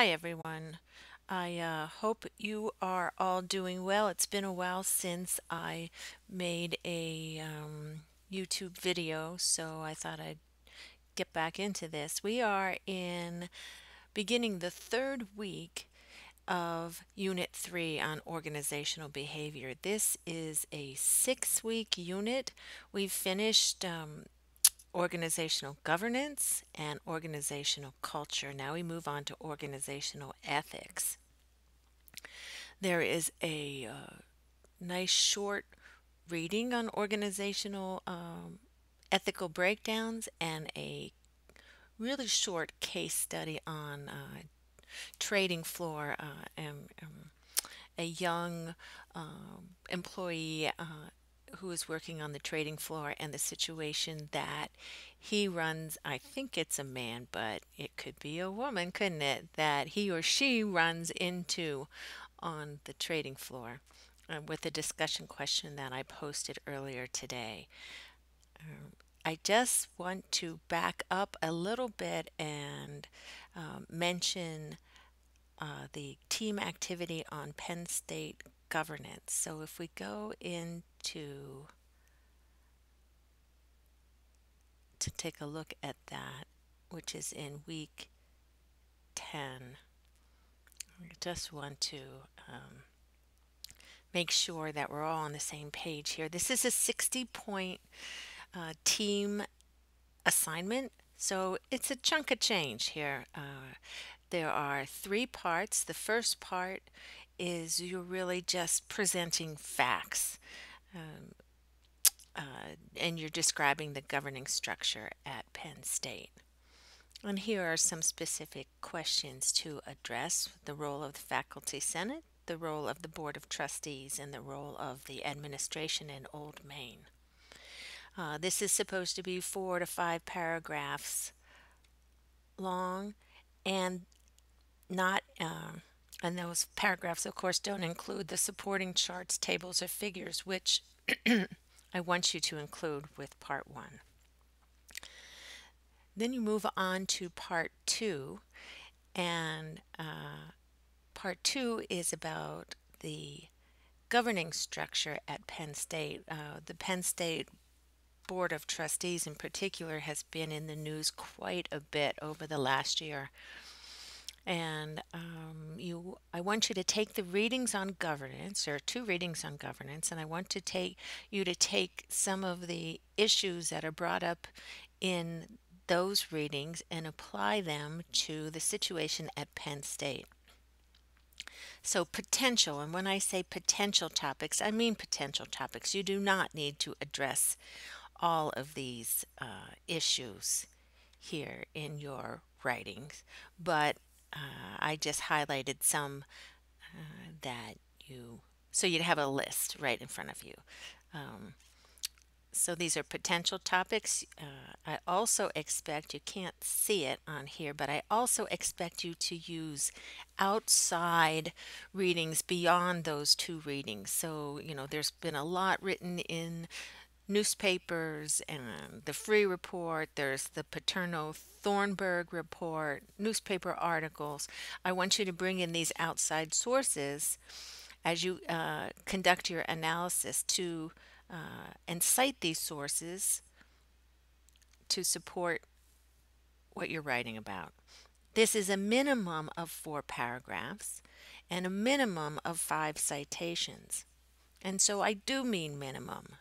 Hi, everyone. I hope you are all doing well. It's been a while since I made a YouTube video, so I thought I'd get back into this. We are in beginning the third week of Unit 3 on organizational behavior. This is a 6-week unit. We've finished organizational governance and organizational culture. Now we move on to organizational ethics. There is a nice short reading on organizational ethical breakdowns and a really short case study on trading floor a young employee who is working on the trading floor and the situation that he runs. I think it's a man, but it could be a woman, couldn't it? That he or she runs into on the trading floor with the discussion question that I posted earlier today. I just want to back up a little bit and mention the team activity on Penn State governance. So if we go into to take a look at that, which is in week 10, I just want to make sure that we're all on the same page here. This is a 60-point team assignment, so it's a chunk of change here. There are three parts. The first part is you're really just presenting facts, and you're describing the governing structure at Penn State. And here are some specific questions to address: the role of the Faculty Senate, the role of the Board of Trustees, and the role of the administration in Old Main. This is supposed to be 4 to 5 paragraphs long, and not and those paragraphs, of course, don't include the supporting charts, tables, or figures, which I want you to include with part one. Then you move on to part two, and part two is about the governing structure at Penn State. The Penn State Board of Trustees, in particular, has been in the news quite a bit over the last year. And I want you to take the readings on governance, or two readings on governance, and I want to take you to take some of the issues that are brought up in those readings and apply them to the situation at Penn State. So potential, and when I say potential topics, I mean potential topics. You do not need to address all of these issues here in your writings, but I just highlighted some that so you'd have a list right in front of you. So these are potential topics. I also expect, you can't see it on here, but I also expect you to use outside readings beyond those two readings. So, there's been a lot written in newspapers and the Free Report, there's the Paterno Thornburg report, newspaper articles. I want you to bring in these outside sources as you conduct your analysis to and cite these sources to support what you're writing about. This is a minimum of 4 paragraphs and a minimum of 5 citations. And so I do mean minimum.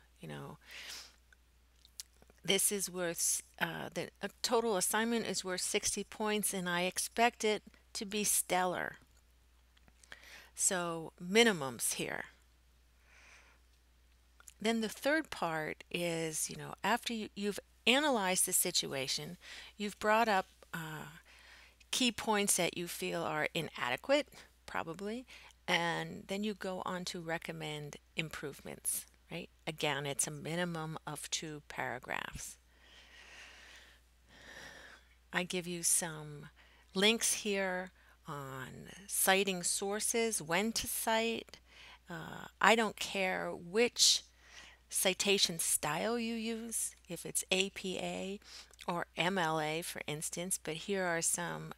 This is worth, the total assignment is worth 60 points, and I expect it to be stellar. So, minimums here. Then the third part is, after you've analyzed the situation, you've brought up key points that you feel are inadequate, probably, and then you go on to recommend improvements, right? Again, it's a minimum of 2 paragraphs. I give you some links here on citing sources, when to cite. I don't care which citation style you use, if it's APA or MLA, for instance, but here are some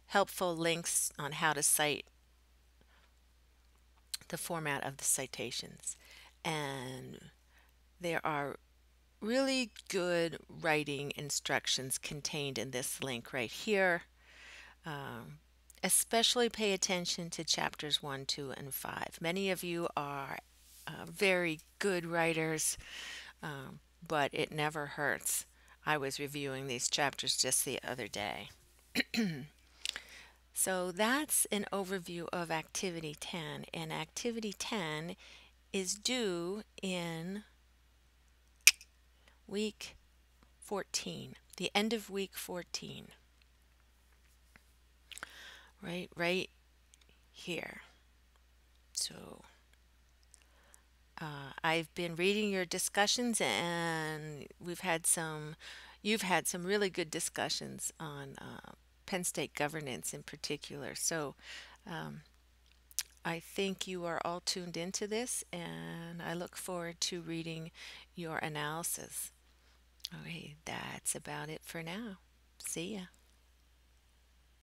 helpful links on how to cite, the format of the citations. And there are really good writing instructions contained in this link right here. Um, Especially pay attention to chapters 1, 2, and 5. Many of you are very good writers, but it never hurts. I was reviewing these chapters just the other day. So that's an overview of Activity 10, and Activity 10 is due in week 14, the end of week 14, right here. So I've been reading your discussions, and you've had some really good discussions on Penn State governance in particular. So um, I think you are all tuned into this, and I look forward to reading your analysis. Okay, that's about it for now. See ya.